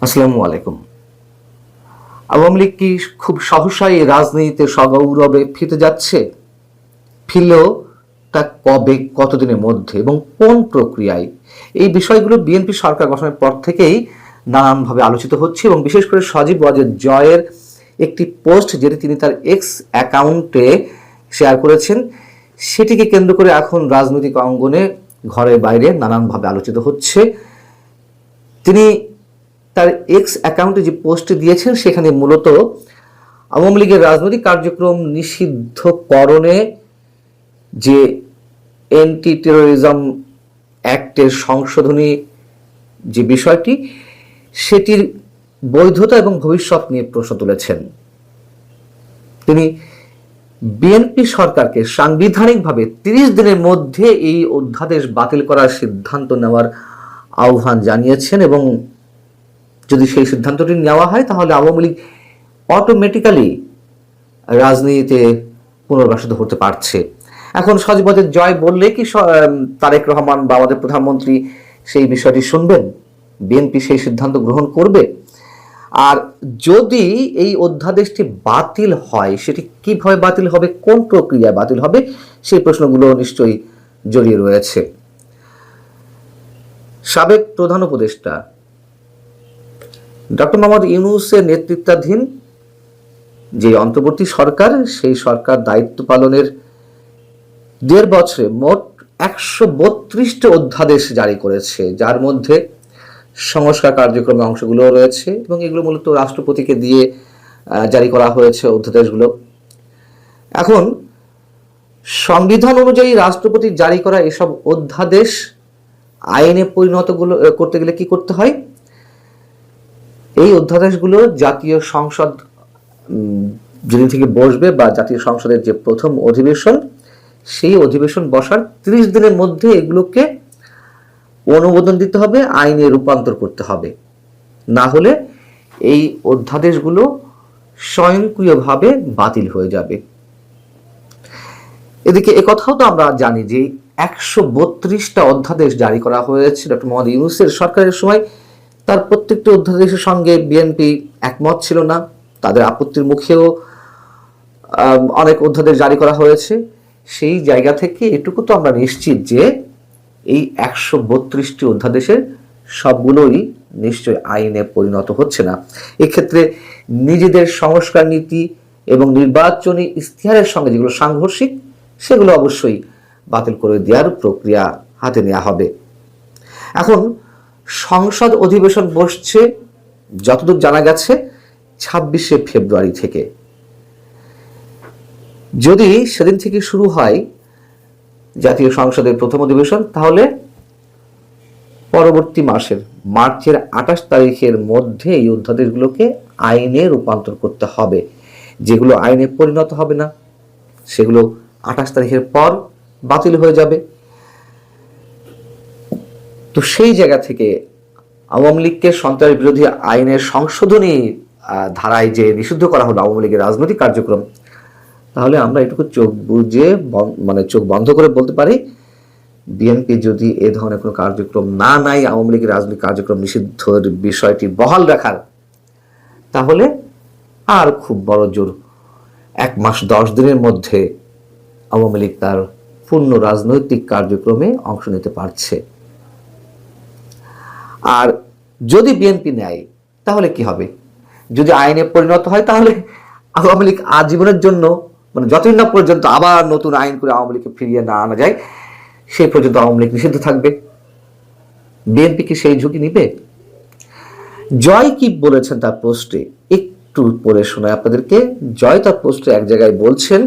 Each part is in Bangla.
আসসালামু আলাইকুম। আওয়ামী লীগ কি খুব সহসাই রাজনীতিতে সগৌরবে ফিরতে যাচ্ছে? ফিরলেও তা কবে, কতদিনের মধ্যে এবং কোন প্রক্রিয়ায়? এই বিষয়গুলো বিএনপি সরকার গঠনের পর থেকেই নানানভাবে আলোচিত হচ্ছে এবং বিশেষ করে সজীব ওয়াজেদ জয়ের একটি পোস্ট যেটি তিনি তার এক্স অ্যাকাউন্টে শেয়ার করেছেন, সেটিকে কেন্দ্র করে এখন রাজনৈতিক অঙ্গনে ঘরে বাইরে নানানভাবে আলোচিত হচ্ছে। তিনি তার এক্স অ্যাকাউন্টে যে পোস্টটি দিয়েছেন সেখানে মূলত আওয়ামী লীগের রাজনৈতিক কার্যক্রম নিষিদ্ধকরণে যে অ্যান্টি টেরোরিজম অ্যাক্টের সংশোধনী যে বিষয়টি, সেটির বৈধতা এবং ভবিষ্যৎ নিয়ে প্রশ্ন তুলেছেন। তিনি বিএনপি সরকারকে সাংবিধানিকভাবে 30 দিনের মধ্যে এই অধ্যাদেশ বাতিল করার সিদ্ধান্ত নেওয়ার আহ্বান জানিয়েছেন এবং যদি সেই সিদ্ধান্তটি নেওয়া হয় তাহলে আওয়ামী লীগ অটোমেটিক্যালি রাজনীতিতে পুনর্বাসিত হতে পারছে। এখন সজীব ওয়াজেদ জয় বললে কি তারেক রহমান বা আমাদের প্রধানমন্ত্রী সেই বিষয়টি শুনবেন? বিএনপি সেই সিদ্ধান্ত গ্রহণ করবে? আর যদি এই অধ্যাদেশটি বাতিল হয়, সেটি কিভাবে বাতিল হবে, কোন প্রক্রিয়ায় বাতিল হবে, সেই প্রশ্নগুলো নিশ্চয়ই জড়িয়ে রয়েছে। সাবেক প্রধান উপদেষ্টা ডক্টর মোহাম্মদ ইউনূসের নেতৃত্বাধীন যে অন্তর্বর্তী সরকার, সেই সরকার দায়িত্ব পালনের 1.5 বছরে মোট 132টি অধ্যাদেশ জারি করেছে, যার মধ্যে সংস্কার কার্যক্রমে অংশগুলো রয়েছে এবং এগুলো মূলত রাষ্ট্রপতিকে দিয়ে জারি করা হয়েছে অধ্যাদেশগুলো। এখন সংবিধান অনুযায়ী রাষ্ট্রপতি জারি করা এসব অধ্যাদেশ আইনে পরিণত করতে গেলে কি করতে হয়? এই অধ্যাদেশগুলো জাতীয় সংসদ যেদিন থেকে বসবে বা জাতীয় সংসদের যে প্রথম অধিবেশন, সেই অধিবেশন বসার 30 দিনের মধ্যে এগুলোকে অনুমোদন দিতে হবে, আইনে রূপান্তর করতে হবে। না হলে এই অধ্যাদেশগুলো স্বয়ংক্রিয়ভাবে বাতিল হয়ে যাবে। এদিকে একথাও তো আমরা জানি যে 132টা অধ্যাদেশ জারি করা হয়েছে ডক্টর মোহাম্মদ ইউনূসের সরকারের সময়। তার প্রত্যেকটি অধ্যাদেশের সঙ্গে বিএনপি একমত ছিল না, তাদের আপত্তির মুখেও অনেক অধ্যাদেশ জারি করা হয়েছে। সেই জায়গা থেকে এটুকু তো আমরা নিশ্চিত যে এই 132টি অধ্যাদেশের সবগুলোই নিশ্চয় আইনে পরিণত হচ্ছে না। এক্ষেত্রে নিজেদের সংস্কার নীতি এবং নির্বাচনী ইশতেহারের সঙ্গে যেগুলো সাংঘর্ষিক, সেগুলো অবশ্যই বাতিল করে দেওয়ার প্রক্রিয়া হাতে নেওয়া হবে। এখন সংসদ অধিবেশন বসছে যতদূর জানা গেছে 26শে ফেব্রুয়ারি থেকে। যদি সেদিন থেকে শুরু হয় জাতীয় সংসদের প্রথম অধিবেশন, তাহলে পরবর্তী মাসের মার্চের 28 তারিখের মধ্যে এই অধ্যাদেশগুলোকে আইনে রূপান্তর করতে হবে। যেগুলো আইনে পরিণত হবে না সেগুলো 28 তারিখের পর বাতিল হয়ে যাবে। তো সেই জায়গা থেকে আওয়ামী লীগকে সন্ত্রাস বিরোধী আইনের সংশোধনী ধারায় যে নিষিদ্ধ করা হলো আওয়ামী লীগের রাজনৈতিক কার্যক্রম, তাহলে আমরা এটুকু চোখ বুঝে চোখ বন্ধ করে বলতে পারি, বিএনপি যদি এ ধরনের কোনো কার্যক্রম না নেয়, আওয়ামী লীগের রাজনৈতিক কার্যক্রম নিষিদ্ধের বিষয়টি বহাল রাখার, তাহলে আর খুব বড় জোর 1 মাস 10 দিনের মধ্যে আওয়ামী লীগ তার পূর্ণ রাজনৈতিক কার্যক্রমে অংশ নিতে পারছে। আর যদি বিএনপি নেয় তাহলে কি হবে? যদি আইনে পরিণত হয় তাহলে আওয়ামী লীগ আজীবনের জন্য, যতদিন না পর্যন্ত আবার নতুন আইন করে আওয়ামী লীগকে ফিরিয়ে না আনা যায়, সেই পর্যন্ত আওয়ামী লীগ নিষিদ্ধ থাকবে। বিএনপি কি সেই ঝুঁকি নিবে? জয় কি বলেছেন তার পোস্টে, একটু পড়ে শোনায় আপনাদেরকে। জয় তার পোস্টে এক জায়গায় বলছেন,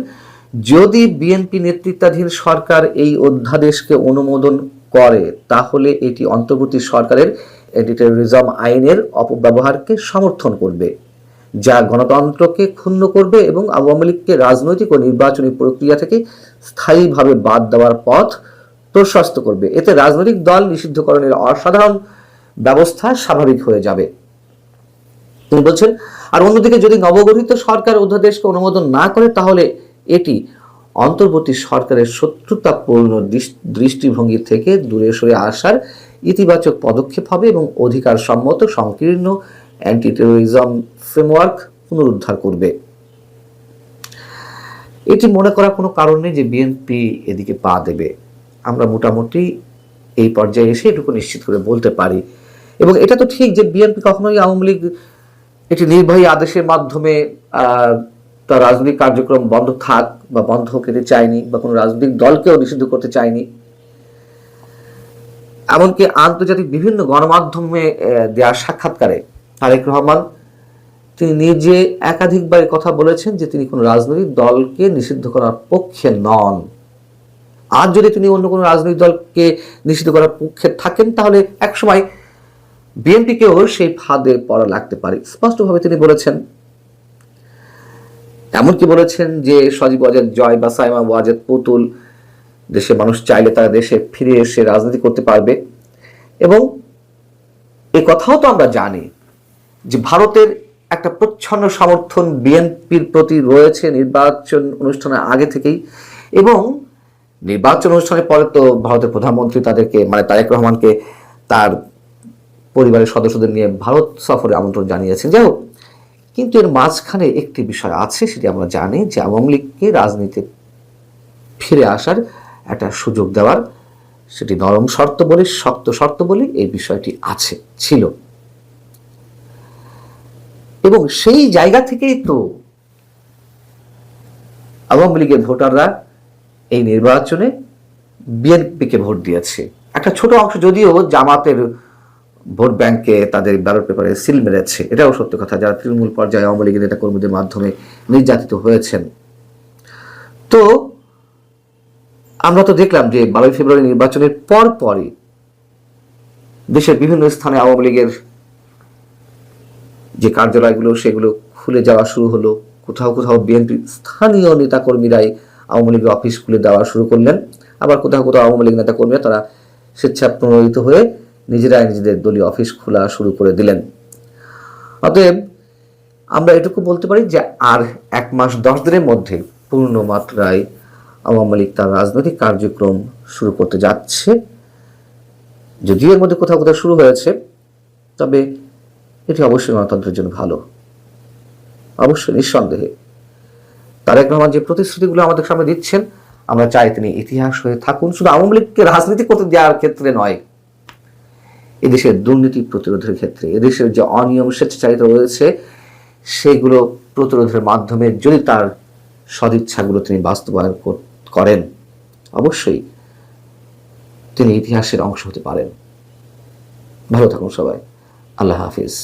যদি বিএনপি নেতৃত্বাধীন সরকার এই অধ্যাদেশকে অনুমোদন করে তাহলে এটি অন্তর্বর্তী সরকারের অ্যান্টি টেরোরিজম আইনের অপব্যবহারকে সমর্থন করবে, যা গণতন্ত্রকে ক্ষুণ্ণ করবে এবং আওয়ামী লীগকে রাজনৈতিক ও নির্বাচনী প্রক্রিয়া থেকে স্থায়ীভাবে বাদ দেওয়ার পথ প্রশস্ত করবে। এতে রাজনৈতিক দল নিষিদ্ধকরণের অসাধারণ ব্যবস্থা স্বাভাবিক হয়ে যাবে, তিনি বলছেন। আর অন্যদিকে যদি নবগঠিত সরকার অধ্যাদেশকে অনুমোদন না করে তাহলে এটি অন্তর্বর্তী সরকারের শত্রুতাপূর্ণ দৃষ্টিভঙ্গি থেকে দূরে সরে আসার ইতিবাচক পদক্ষেপ হবে এবং অধিকার সম্মত সংকীর্ণ অ্যান্টি টেরোরিজম ফ্রেমওয়ার্ক পুনরুদ্ধার করবে। এটি মনে করার কোনো কারণ নেই যে বিএনপি এদিকে পা দেবে। আমরা মোটামুটি এই পর্যায়ে এসে এটুকু নিশ্চিত করে বলতে পারি। এবং এটা তো ঠিক যে বিএনপি কখনোই আওয়ামী লীগ একটি নির্বাহী আদেশের মাধ্যমে তার রাজনৈতিক কার্যক্রম বন্ধ থাক বা বন্ধ করতে চায়নি, বা কোনো রাজনৈতিক দলকেও নিষিদ্ধ করতে চায়নি। এমনকি আন্তর্জাতিক বিভিন্ন গণমাধ্যমে দেওয়া সাক্ষাৎকারে তারেক রহমান তিনি নিজে একাধিকবার কথা বলেছেন যে তিনি কোনো রাজনৈতিক দলকে নিষিদ্ধ করার পক্ষে নন। আর যদি তিনি অন্য কোনো রাজনৈতিক দলকে নিষিদ্ধ করার পক্ষে থাকেন তাহলে একসময় বিএনপিকেও সেই ফাঁদে পড়া লাগতে পারে, স্পষ্টভাবে তিনি বলেছেন। এমনকি বলেছেন যে সজীব ওয়াজেদ জয় বা সাইমা ওয়াজেদ পুতুল দেশের মানুষ চাইলে তারা দেশে ফিরে এসে রাজনীতি করতে পারবে। এবং এ কথাও তো আমরা জানি যে ভারতের একটা প্রচ্ছন্ন সমর্থন বিএনপির প্রতি রয়েছে নির্বাচন অনুষ্ঠানের আগে থেকেই, এবং নির্বাচন অনুষ্ঠানের পরে তো ভারতের প্রধানমন্ত্রী তাদেরকে মানে তারেক রহমানকে তার পরিবারের সদস্যদের নিয়ে ভারত সফরে আমন্ত্রণ জানিয়েছেন। যাই হোক, কিন্তু এর মাঝখানে একটি বিষয় আছে, সেটি আমরা জানি যে আওয়ামী লীগকে রাজনীতিতে ফিরে আসার একটা সুযোগ দেওয়ার, সেটি নরম শর্ত বলি শক্ত শর্ত বলি, এই বিষয়টি ছিল। এবং সেই জায়গা থেকেই তো আওয়ামী লীগের ভোটাররা এই নির্বাচনে বিএনপিকে ভোট দিয়েছে। একটা ছোট অংশ যদিও জামাতের ভোট ব্যাংকে তাদের ব্যালট পেপারে সিল মেরেছে, এটাও সত্য কথা, যারা তৃণমূল পর্যায়ে আওয়ামী লীগের নেতা কর্মীদের মাধ্যমে নির্যাতিত হয়েছেন। তো আমরা তো দেখলাম যে 12 ফেব্রুয়ারি নির্বাচনের পরই দেশের বিভিন্ন স্থানে আওয়ামী লীগের যে কার্যালয়গুলো সেগুলো খুলে যাওয়া শুরু হলো। কোথাও কোথাও বিএনপির স্থানীয় নেতাকর্মীরাই আওয়ামী লীগের অফিস খুলে দেওয়া শুরু করলেন। আবার কোথাও কোথাও আওয়ামী লীগ নেতাকর্মীরা তারা স্বেচ্ছা প্রণোদিত হয়ে নিজেরাই নিজেদের দলীয় অফিস খোলা শুরু করে দিলেন। অতএব আমরা এটুকু বলতে পারি যে আর 1 মাস 10 দিনের মধ্যে পূর্ণ মাত্রায় আওয়ামী লীগ তার রাজনৈতিক কার্যক্রম শুরু করতে যাচ্ছে। যদিও এর মধ্যে কোথাও কোথাও শুরু হয়েছে, তবে এটি অবশ্যই গণতন্ত্রের জন্য ভালো, অবশ্যই নিঃসন্দেহে। তারেক রহমান যে প্রতিশ্রুতিগুলো আমাদের সামনে দিচ্ছেন, আমরা চাই তিনি ইতিহাস হয়ে থাকুন, শুধু আওয়ামী লীগকে রাজনীতি করতে দেওয়ার ক্ষেত্রে নয়, এদেশের দুর্নীতি প্রতিরোধের ক্ষেত্রে, এদেশের যে অনিয়ম স্বেচ্ছাচারিতা রয়েছে সেগুলো প্রতিরোধের মাধ্যমে যদি তার সদিচ্ছাগুলো তিনি বাস্তবায়ন করেন, অবশ্যই তিনি ইতিহাসের অংশ হতে পারেন। ভালো থাকুন সবাই। আল্লাহ হাফিজ।